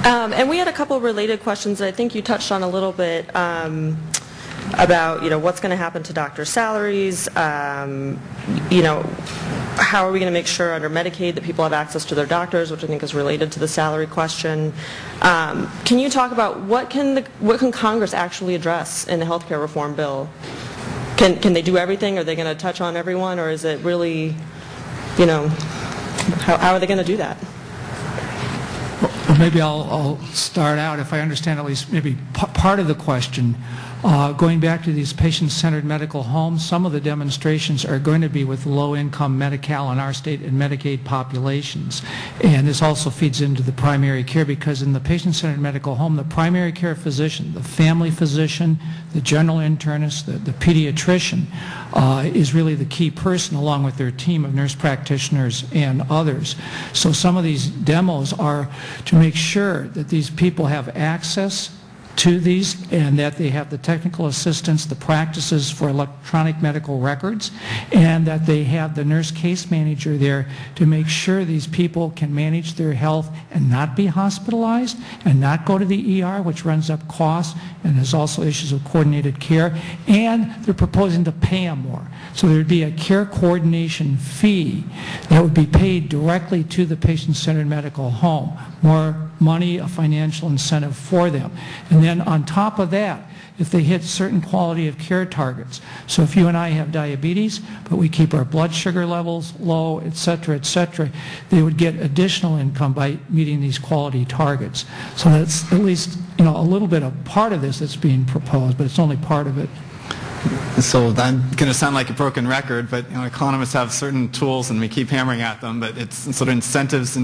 And we had a couple of related questions that I think you touched on a little bit about, what's going to happen to doctors' salaries, how are we going to make sure under Medicaid that people have access to their doctors, which I think is related to the salary question. Can you talk about what can Congress actually address in the health care reform bill? Can they do everything? Are they going to touch on everyone? Or is it really, how are they going to do that? Well, maybe I'll start out, if I understand at least maybe part of the question. Going back to these patient-centered medical homes, some of the demonstrations are going to be with low-income Medi-Cal in our state and Medicaid populations. And this also feeds into the primary care, because in the patient-centered medical home, the primary care physician, the family physician, the general internist, the pediatrician is really the key person, along with their team of nurse practitioners and others. So some of these demos are to make sure that these people have access to these, and that they have the technical assistance, the practices for electronic medical records, and that they have the nurse case manager there to make sure these people can manage their health and not be hospitalized and not go to the ER, which runs up costs, and there's also issues of coordinated care, and they're proposing to pay them more. So there would be a care coordination fee that would be paid directly to the patient-centered medical home. More money, a financial incentive for them. And then on top of that, if they hit certain quality of care targets. So if you and I have diabetes, but we keep our blood sugar levels low, et cetera, they would get additional income by meeting these quality targets. So that's at least, a little bit of part of this that's being proposed, but it's only part of it. So I'm going to sound like a broken record, but economists have certain tools and we keep hammering at them, but it's sort of incentives.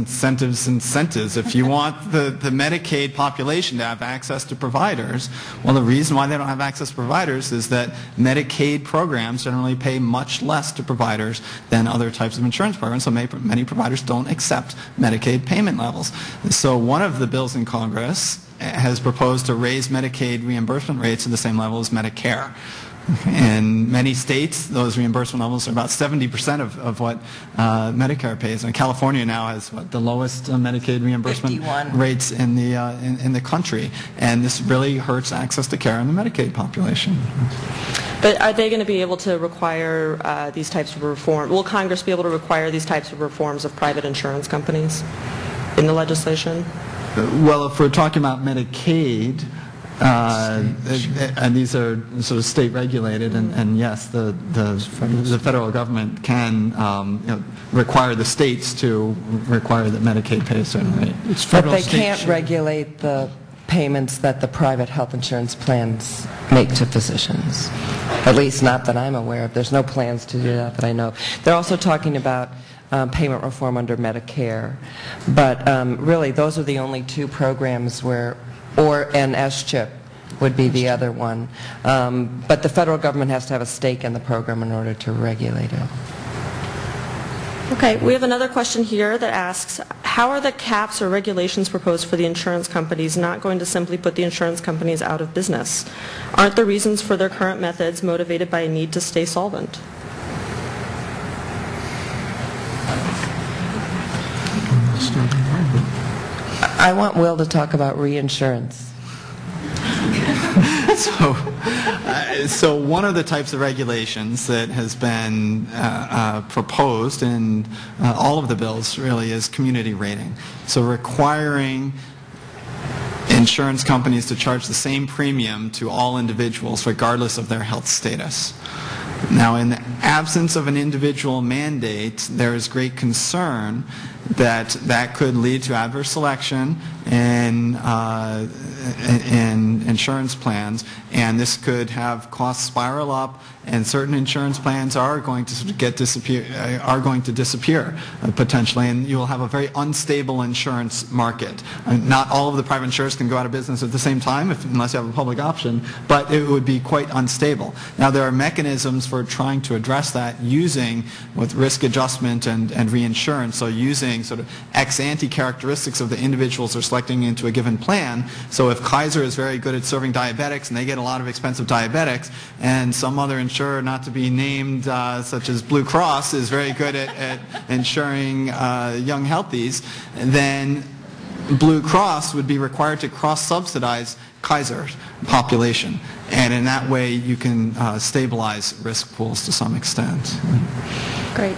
If you want the Medicaid population to have access to providers, well, the reason why they don't have access to providers is that Medicaid programs generally pay much less to providers than other types of insurance programs, so many providers don't accept Medicaid payment levels. So one of the bills in Congress has proposed to raise Medicaid reimbursement rates to the same level as Medicare. In many states, those reimbursement levels are about 70% of what Medicare pays. And California now has the lowest Medicaid reimbursement 51 rates in the country. And this really hurts access to care in the Medicaid population. But are they going to be able to require these types of reform? Will Congress be able to require these types of reforms of private insurance companies in the legislation? Well, if we're talking about Medicaid, and these are sort of state regulated, and yes, the federal government can require the states to require that Medicaid pay a certain rate. It's federal, but they can't regulate the payments that the private health insurance plans make to physicians. At least not that I'm aware of. There's no plans to do that I know. They're also talking about payment reform under Medicare, but really those are the only two programs where, and SCHIP would be the other one. But the federal government has to have a stake in the program in order to regulate it. Okay, we have another question here that asks, how are the caps or regulations proposed for the insurance companies not going to simply put the insurance companies out of business? Aren't the reasons for their current methods motivated by a need to stay solvent? I want Will to talk about reinsurance. So one of the types of regulations that has been proposed in all of the bills really is community rating. So requiring insurance companies to charge the same premium to all individuals regardless of their health status. Now, in the absence of an individual mandate, there is great concern that that could lead to adverse selection in insurance plans, and this could have costs spiral up, and certain insurance plans are going to disappear potentially, and you will have a very unstable insurance market. Not all of the private insurers can go out of business at the same time unless you have a public option, but it would be quite unstable. Now, there are mechanisms for trying to address that using with risk adjustment and reinsurance, so using sort of ex-ante characteristics of the individuals they're selecting into a given plan. So if Kaiser is very good at serving diabetics and they get a lot of expensive diabetics, and some other insurer not to be named such as Blue Cross is very good at insuring young healthies, then Blue Cross would be required to cross-subsidize Kaiser's population. And in that way, you can stabilize risk pools to some extent. Great.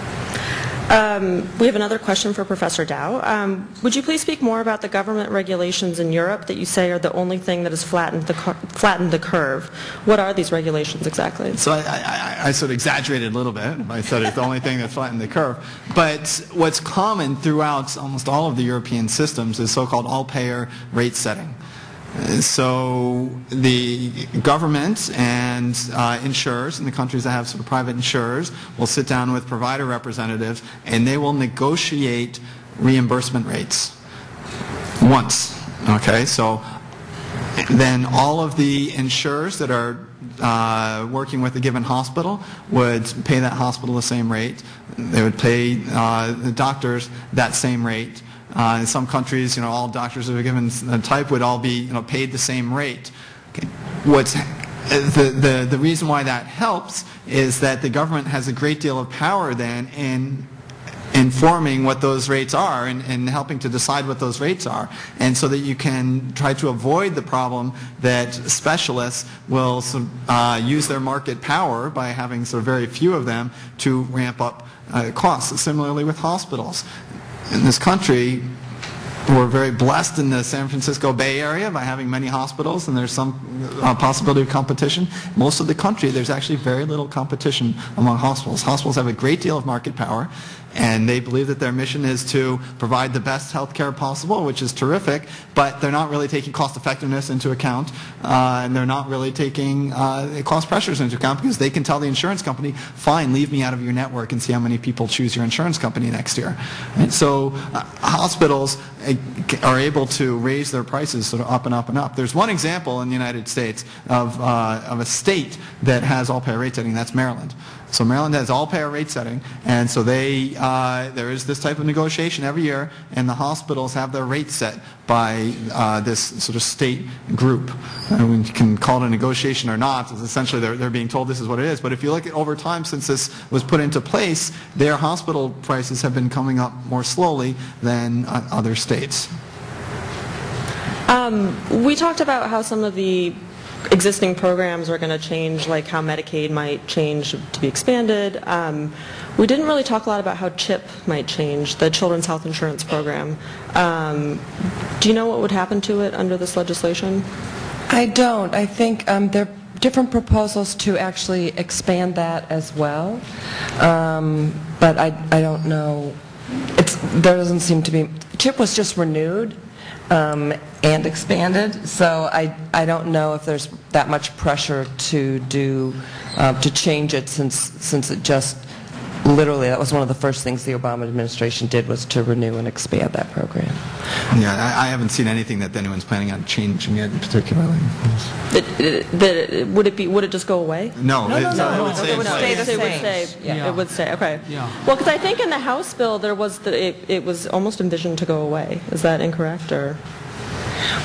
We have another question for Professor Dow. Would you please speak more about the government regulations in Europe that you say are the only thing that has flattened the curve? What are these regulations exactly? So I sort of exaggerated a little bit. I said it's the only thing that's flattened the curve. But what's common throughout almost all of the European systems is so-called all-payer rate setting. So the government and insurers in the countries that have sort of private insurers will sit down with provider representatives and they will negotiate reimbursement rates once. Okay, so then all of the insurers that are working with a given hospital would pay that hospital the same rate. They would pay the doctors that same rate. In some countries, all doctors of a given type would all be, paid the same rate. Okay. The reason why that helps is that the government has a great deal of power then in informing what those rates are and helping to decide what those rates are, and so that you can try to avoid the problem that specialists will use their market power by having very few of them to ramp up costs. Similarly with hospitals. In this country, we're very blessed in the San Francisco Bay Area by having many hospitals, and there's some possibility of competition. Most of the country, there's actually very little competition among hospitals. Hospitals have a great deal of market power, and they believe that their mission is to provide the best health care possible, which is terrific, but they're not really taking cost effectiveness into account, and they're not really taking cost pressures into account, because they can tell the insurance company, fine, leave me out of your network and see how many people choose your insurance company next year. And so hospitals are able to raise their prices up and up and up. There's one example in the United States of a state that has all-payer rate setting. That's Maryland. So Maryland has all-payer rate setting, and so there is this type of negotiation every year, and the hospitals have their rates set by this sort of state group. And we can call it a negotiation or not. It's essentially they're being told this is what it is. But if you look at over time since this was put into place, their hospital prices have been coming up more slowly than other states. We talked about how some of the existing programs are going to change, like how Medicaid might change to be expanded. We didn't really talk a lot about how CHIP might change, the Children's Health Insurance Program. Do you know what would happen to it under this legislation? I don't. I think there are different proposals to actually expand that as well, but I don't know. There doesn't seem to be. CHIP was just renewed and expanded, so I don't know if there's that much pressure to change it since it just literally, that was one of the first things the Obama administration did, was to renew and expand that program. Yeah, I haven't seen anything that anyone's planning on changing it particularly. Would it just go away? No, No. it would It would stay the same. It would stay. Yeah. It would stay. Okay. Yeah. Well, because I think in the House bill there was it was almost envisioned to go away. Is that incorrect, or?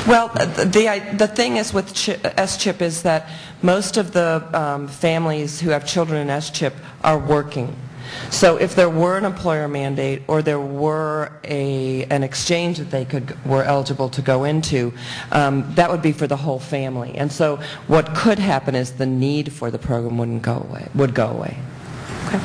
Well, the thing is with S-CHIP is that most of the families who have children in S-CHIP are working. So if there were an employer mandate or there were an exchange that they were eligible to go into, that would be for the whole family. And so what could happen is the need for the program would go away. Okay.